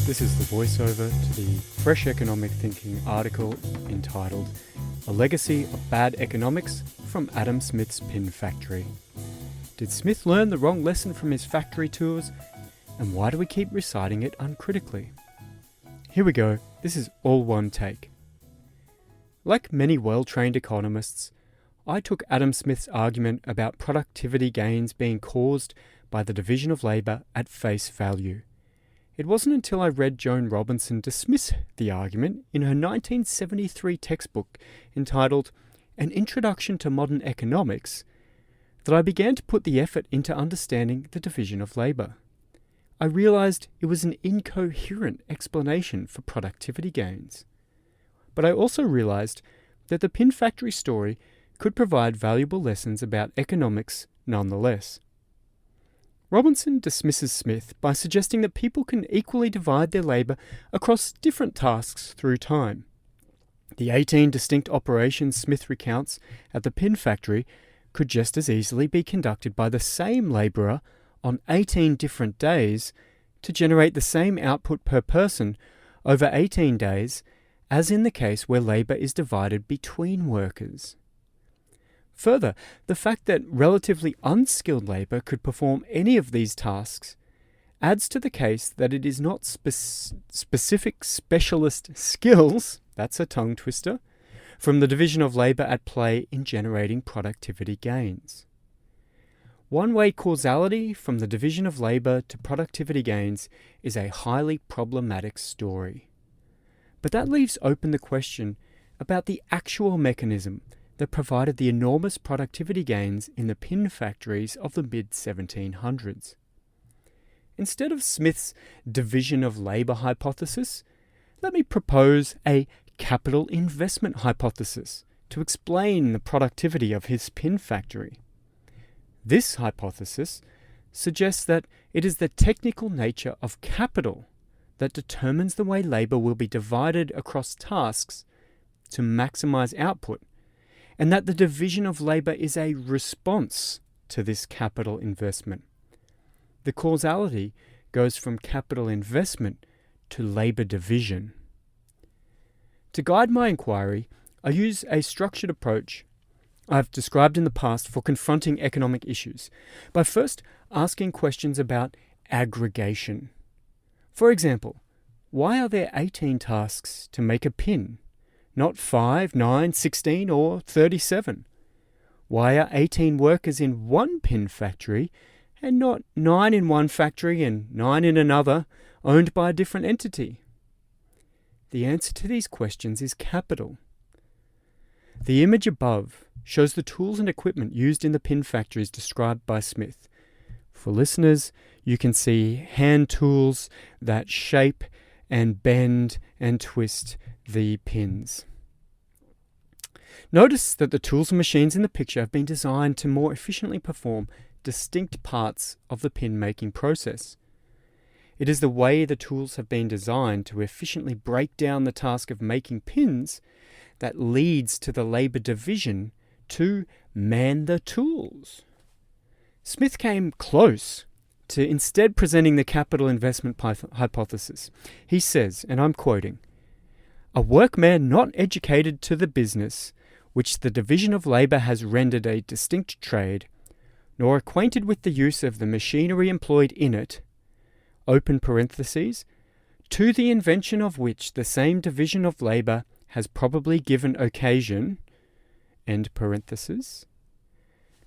This is the voiceover to the Fresh Economic Thinking article entitled A Legacy of Bad Economics from Adam Smith's Pin Factory. Did Smith learn the wrong lesson from his factory tours? And why do we keep reciting it uncritically? Here we go. This is all one take. Like many well-trained economists, I took Adam Smith's argument about productivity gains being caused by the division of labour at face value. It wasn't until I read Joan Robinson dismiss the argument in her 1973 textbook entitled An Introduction to Modern Economics that I began to put the effort into understanding the division of labour. I realised it was an incoherent explanation for productivity gains. But I also realised that the Pin Factory story could provide valuable lessons about economics nonetheless. Robinson dismisses Smith by suggesting that people can equally divide their labour across different tasks through time. The 18 distinct operations Smith recounts at the Pin Factory could just as easily be conducted by the same labourer on 18 different days to generate the same output per person over 18 days as in the case where labour is divided between workers. Further, the fact that relatively unskilled labour could perform any of these tasks adds to the case that it is not specific specialist skills, that's a tongue twister, from the division of labour at play in generating productivity gains. One-way causality from the division of labour to productivity gains is a highly problematic story. But that leaves open the question about the actual mechanism that provided the enormous productivity gains in the pin factories of the mid-1700s. Instead of Smith's division of labour hypothesis, let me propose a capital investment hypothesis to explain the productivity of his pin factory. This hypothesis suggests that it is the technical nature of capital that determines the way labour will be divided across tasks to maximise output, and that the division of labour is a response to this capital investment. The causality goes from capital investment to labour division. To guide my inquiry, I use a structured approach I've described in the past for confronting economic issues, by first asking questions about aggregation. For example, why are there 18 tasks to make a pin? Not 5, 9, 16 or 37? Why are 18 workers in one pin factory and not 9 in one factory and 9 in another, owned by a different entity? The answer to these questions is capital. The image above shows the tools and equipment used in the pin factories described by Smith. For listeners, you can see hand tools that shape and bend and twist the pins. Notice that the tools and machines in the picture have been designed to more efficiently perform distinct parts of the pin-making process. It is the way the tools have been designed to efficiently break down the task of making pins that leads to the labour division to man the tools. Smith came close to instead presenting the capital investment hypothesis. He says, and I'm quoting, "A workman not educated to the business, which the division of labour has rendered a distinct trade, nor acquainted with the use of the machinery employed in it, open parentheses, to the invention of which the same division of labour has probably given occasion, end parentheses,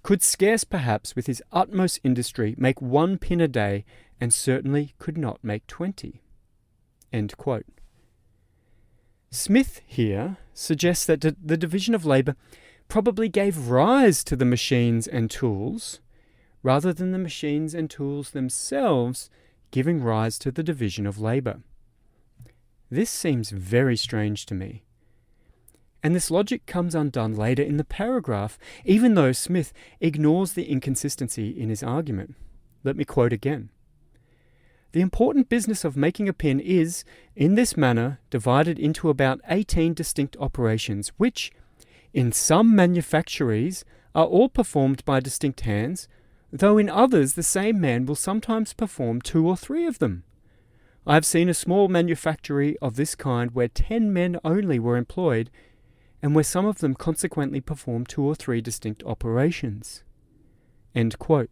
could scarce perhaps with his utmost industry make one pin a day, and certainly could not make 20. End quote. Smith here suggests that the division of labour probably gave rise to the machines and tools, rather than the machines and tools themselves giving rise to the division of labour. This seems very strange to me. And this logic comes undone later in the paragraph, even though Smith ignores the inconsistency in his argument. Let me quote again. "The important business of making a pin is, in this manner, divided into about 18 distinct operations, which, in some manufactories, are all performed by distinct hands, though in others the same man will sometimes perform 2 or 3 of them. I have seen a small manufactory of this kind where 10 men only were employed, and where some of them consequently performed 2 or 3 distinct operations." End quote.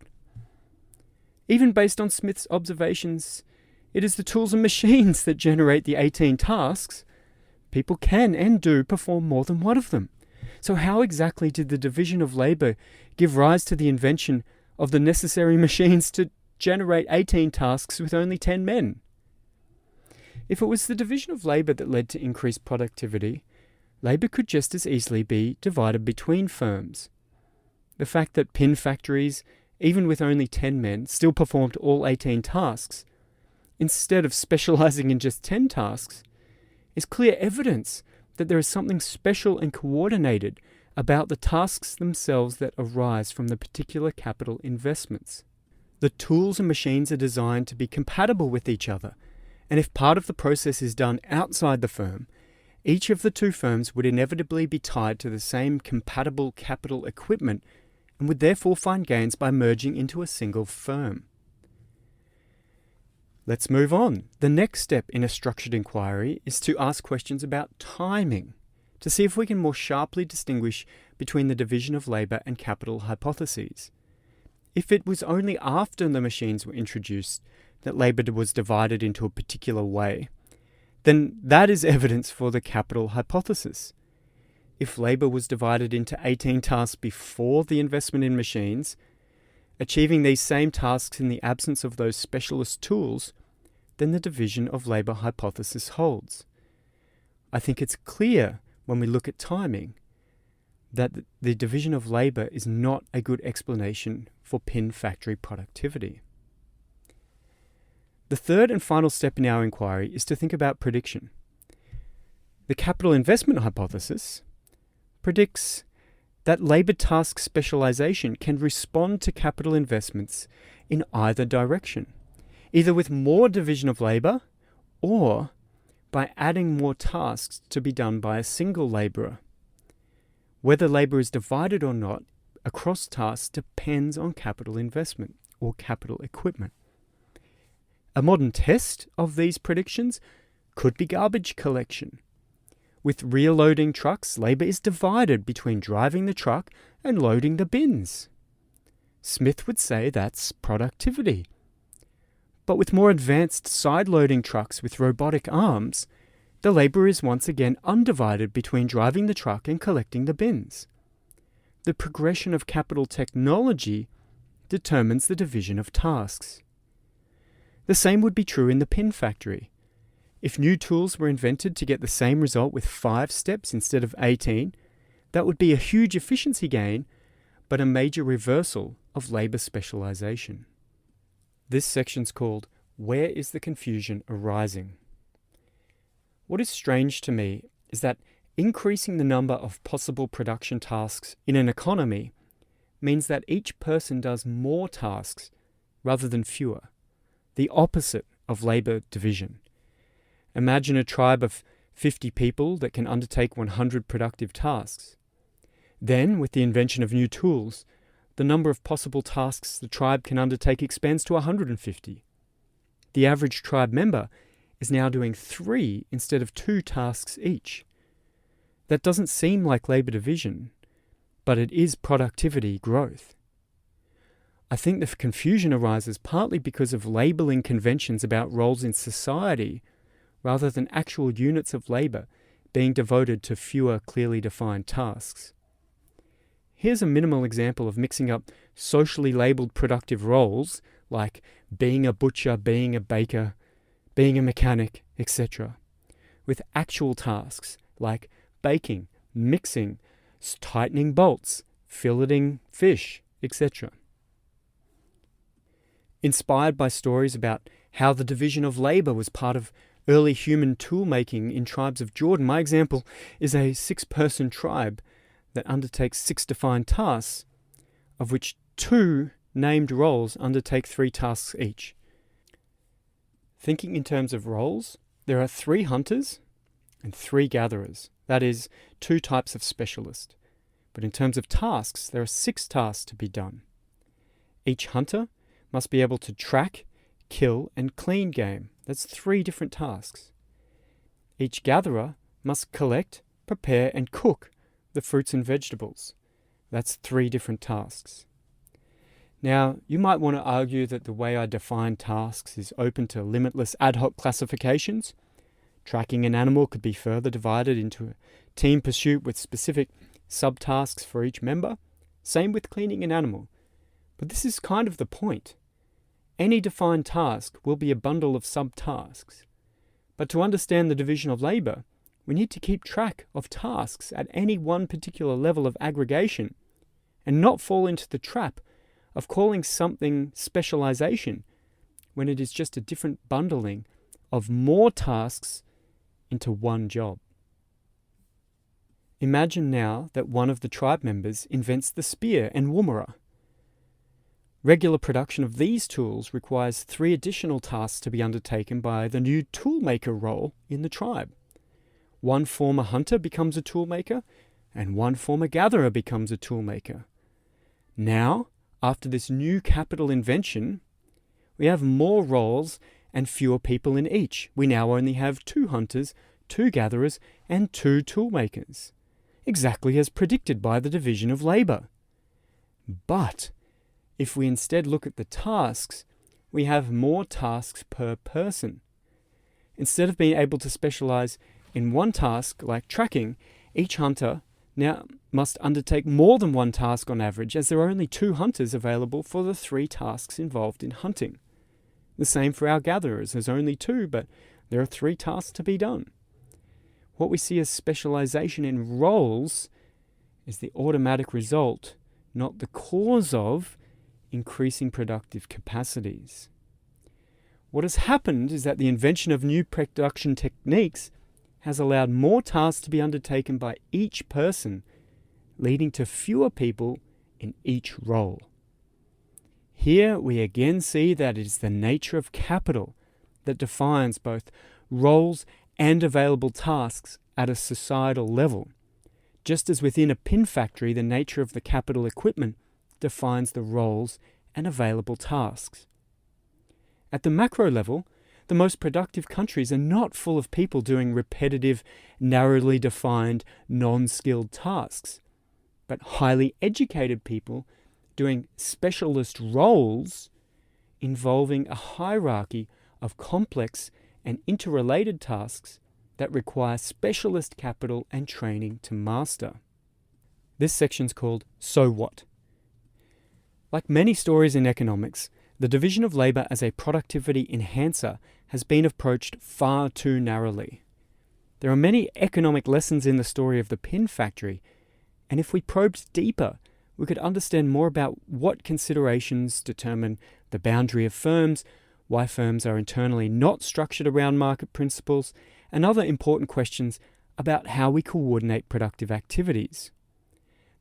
Even based on Smith's observations, it is the tools and machines that generate the 18 tasks. People can and do perform more than one of them. So how exactly did the division of labour give rise to the invention of the necessary machines to generate 18 tasks with only 10 men? If it was the division of labour that led to increased productivity, labour could just as easily be divided between firms. The fact that pin factories, even with only 10 men, still performed all 18 tasks, instead of specialising in just 10 tasks, is clear evidence that there is something special and coordinated about the tasks themselves that arise from the particular capital investments. The tools and machines are designed to be compatible with each other, and if part of the process is done outside the firm, each of the 2 firms would inevitably be tied to the same compatible capital equipment and would therefore find gains by merging into a single firm. Let's move on. The next step in a structured inquiry is to ask questions about timing, to see if we can more sharply distinguish between the division of labour and capital hypotheses. If it was only after the machines were introduced that labour was divided into a particular way, then that is evidence for the capital hypothesis. If labour was divided into 18 tasks before the investment in machines, achieving these same tasks in the absence of those specialist tools, then the division of labour hypothesis holds. I think it's clear when we look at timing that the division of labour is not a good explanation for pin factory productivity. The third and final step in our inquiry is to think about prediction. The capital investment hypothesis predicts that labour task specialisation can respond to capital investments in either direction, either with more division of labour or by adding more tasks to be done by a single labourer. Whether labour is divided or not across tasks depends on capital investment or capital equipment. A modern test of these predictions could be garbage collection. With rear-loading trucks, labour is divided between driving the truck and loading the bins. Smith would say that's productivity. But with more advanced side-loading trucks with robotic arms, the labour is once again undivided between driving the truck and collecting the bins. The progression of capital technology determines the division of tasks. The same would be true in the pin factory. If new tools were invented to get the same result with 5 steps instead of 18, that would be a huge efficiency gain, but a major reversal of labour specialisation. This section's called "Where is the Confusion Arising?" What is strange to me is that increasing the number of possible production tasks in an economy means that each person does more tasks rather than fewer, the opposite of labour division. Imagine a tribe of 50 people that can undertake 100 productive tasks. Then, with the invention of new tools, the number of possible tasks the tribe can undertake expands to 150. The average tribe member is now doing 3 instead of 2 tasks each. That doesn't seem like labour division, but it is productivity growth. I think the confusion arises partly because of labelling conventions about roles in society rather than actual units of labour being devoted to fewer clearly defined tasks. Here's a minimal example of mixing up socially labelled productive roles like being a butcher, being a baker, being a mechanic, etc., with actual tasks like baking, mixing, tightening bolts, filleting fish, etc. Inspired by stories about how the division of labour was part of early human tool-making in tribes of Jordan, my example is a 6-person tribe that undertakes 6 defined tasks, of which 2 named roles undertake 3 tasks each. Thinking in terms of roles, there are 3 hunters and 3 gatherers, that is, 2 types of specialist. But in terms of tasks, there are 6 tasks to be done. Each hunter must be able to track, kill, and clean game. That's 3 different tasks. Each gatherer must collect, prepare, and cook the fruits and vegetables. That's 3 different tasks. Now, you might want to argue that the way I define tasks is open to limitless ad hoc classifications. Tracking an animal could be further divided into a team pursuit with specific subtasks for each member. Same with cleaning an animal. But this is kind of the point. Any defined task will be a bundle of subtasks. But to understand the division of labour, we need to keep track of tasks at any one particular level of aggregation and not fall into the trap of calling something specialization when it is just a different bundling of more tasks into one job. Imagine now that one of the tribe members invents the spear and woomera. Regular production of these tools requires 3 additional tasks to be undertaken by the new toolmaker role in the tribe. One former hunter becomes a toolmaker, and one former gatherer becomes a toolmaker. Now, after this new capital invention, we have more roles and fewer people in each. We now only have 2 hunters, 2 gatherers, and 2 toolmakers, exactly as predicted by the division of labour. But if we instead look at the tasks, we have more tasks per person. Instead of being able to specialise in one task like tracking, each hunter now must undertake more than one task on average, as there are only 2 hunters available for the 3 tasks involved in hunting. The same for our gatherers. There's only 2, but there are 3 tasks to be done. What we see as specialization in roles is the automatic result, not the cause of, increasing productive capacities. What has happened is that the invention of new production techniques has allowed more tasks to be undertaken by each person, leading to fewer people in each role. Here we again see that it is the nature of capital that defines both roles and available tasks at a societal level, just as within a pin factory the nature of the capital equipment defines the roles and available tasks. At the macro level, the most productive countries are not full of people doing repetitive, narrowly defined, non-skilled tasks, but highly educated people doing specialist roles involving a hierarchy of complex and interrelated tasks that require specialist capital and training to master. This section's called So What? Like many stories in economics, the division of labour as a productivity enhancer has been approached far too narrowly. There are many economic lessons in the story of the pin factory, and if we probed deeper, we could understand more about what considerations determine the boundary of firms, why firms are internally not structured around market principles, and other important questions about how we coordinate productive activities.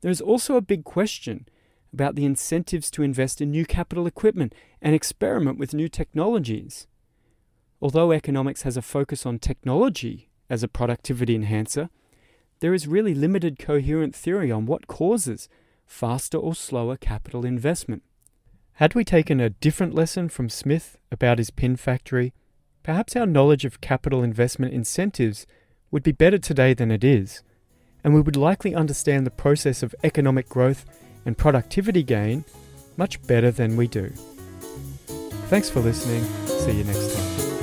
There is also a big question about the incentives to invest in new capital equipment and experiment with new technologies. Although economics has a focus on technology as a productivity enhancer, there is really limited coherent theory on what causes faster or slower capital investment. Had we taken a different lesson from Smith about his pin factory, perhaps our knowledge of capital investment incentives would be better today than it is, and we would likely understand the process of economic growth and productivity gain much better than we do. Thanks for listening. See you next time.